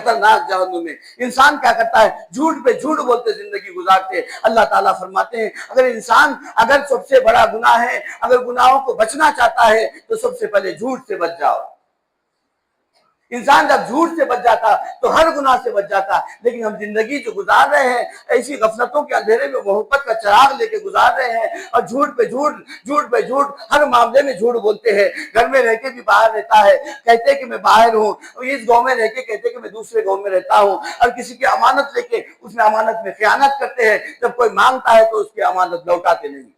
خطرناک جہنم میں۔ انسان کیا کرتا ہے؟ جھوٹ پہ جھوٹ بولتے زندگی گزارتے۔ اللہ تعالیٰ فرماتے ہیں اگر انسان اگر سب سے بڑا گناہ ہے، اگر گناہوں کو بچنا چاہتا ہے تو سب سے پہلے جھوٹ سے بچ جاؤ۔ انسان جب جھوٹ سے بچ جاتا تو ہر گناہ سے بچ جاتا، لیکن ہم زندگی جو گزار رہے ہیں ایسی غفلتوں کے اندھیرے میں محبت کا چراغ لے کے گزار رہے ہیں، اور جھوٹ پہ جھوٹ، جھوٹ پہ جھوٹ، ہر معاملے میں جھوٹ بولتے ہیں۔ گھر میں رہ کے بھی باہر رہتا ہے، کہتے کہ میں باہر ہوں، اس گاؤں میں رہ کے کہتے کہ میں دوسرے گاؤں میں رہتا ہوں، اور کسی کی امانت لے کے اس میں امانت میں خیانت کرتے ہیں، جب کوئی مانگتا ہے تو اس کی امانت لوٹاتے نہیں۔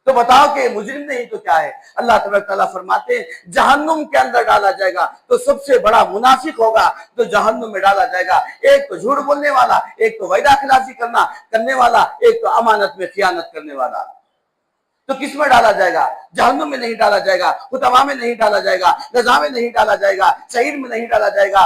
تو بتاؤ کہ مجرم نہیں تو کیا ہے؟ اللہ تبارک تعالیٰ فرماتے ہیں جہنم کے اندر ڈالا جائے گا تو سب سے بڑا منافق ہوگا تو جہنم میں ڈالا جائے گا، ایک تو جھوٹ بولنے والا، ایک تو وعدہ خلافی کرنے والا، ایک تو امانت میں خیانت کرنے والا۔ تو کس میں ڈالا جائے گا؟ جہنم میں نہیں ڈالا جائے گا، حطمہ میں نہیں ڈالا جائے گا، رضا میں نہیں ڈالا جائے گا، سعیر میں نہیں ڈالا جائے گا،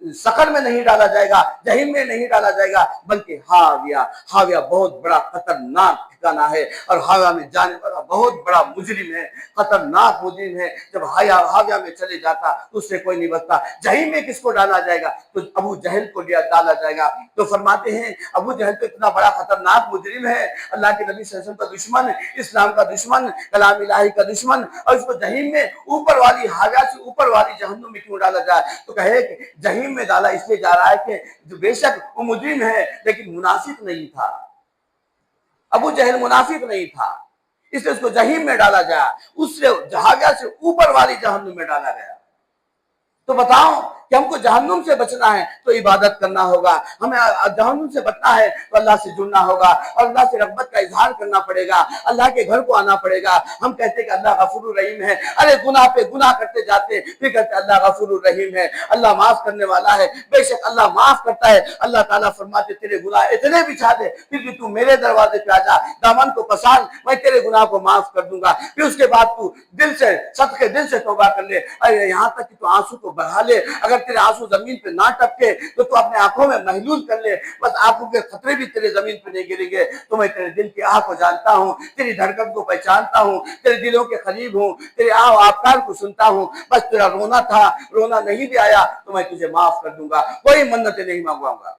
سقر میں نہیں ڈالا جائے گا، جہنم میں نہیں ڈالا جائے گا، بلکہ ہاویہ بہت بڑا خطرناک ٹھکانہ ہے، اور ہاویہ میں جانے والا بہت بڑا مجرم ہے، خطرناک مجرم ہے۔ جب ہاویہ میں چلے جاتا تو اس سے کوئی نہیں بچتا۔ جہنم میں کس کو ڈالا جائے گا؟ تو ابو جہل کو ڈالا جائے گا۔ تو فرماتے ہیں ابو جہل تو اتنا بڑا خطرناک مجرم ہے، اللہ کے نبی صلی اللہ علیہ وسلم کا دشمن، اسلام کا دشمن، کلام الہی کا دشمن، اور اس کو جہنم میں اوپر والی ہاویہ سے اوپر والی جہنم میں کیوں ڈالا جائے؟ تو کہے کہ جہنم میں ڈالا اس لیے جا رہا ہے کہ جو بے شک وہ مجرم ہے لیکن منافق نہیں تھا، ابو جہل منافق نہیں تھا، اس لیے اس کو جہنم میں ڈالا گیا، اس سے ہاویہ سے اوپر والی جہنم میں ڈالا گیا۔ تو بتاؤ کہ ہم کو جہنم سے بچنا ہے تو عبادت کرنا ہوگا، ہمیں جہنم سے بچنا ہے تو اللہ سے جڑنا ہوگا، اور اللہ سے رغبت کا اظہار کرنا پڑے گا، اللہ کے گھر کو آنا پڑے گا۔ ہم کہتے ہیں کہ اللہ غفور الرحیم ہے، ارے گناہ پہ گناہ کرتے جاتے، پھر کہتے ہیں اللہ غفور الرحیم ہے، اللہ معاف کرنے والا ہے۔ بے شک اللہ معاف کرتا ہے۔ اللہ تعالیٰ فرماتے تیرے گناہ اتنے بچھا دے پھر بھی تو میرے دروازے پہ آ جا، دامن کو پسار، میں تیرے گناہ کو معاف کر دوں گا۔ پھر اس کے بعد تو دل سے صدقے دل سے توبہ کر لے، یہاں تک کہ تو آنسو کو بڑھا لے، اگر تیرے آنسو زمین پہ نہ ٹپکے تو تو اپنے آنکھوں میں محلول کر لے، بس آنکھوں کے خطرے بھی تیرے زمین پہ نہیں گریں گے۔ تو میں تیرے دل کی آہ کو جانتا ہوں، تیری دھڑکن کو پہچانتا ہوں، تیرے دلوں کے قریب ہوں، تیرے آہ و آفکار کو سنتا ہوں، بس تیرا رونا تھا، رونا نہیں بھی آیا تو میں تجھے معاف کر دوں گا، کوئی منتیں نہیں مانگواؤں گا۔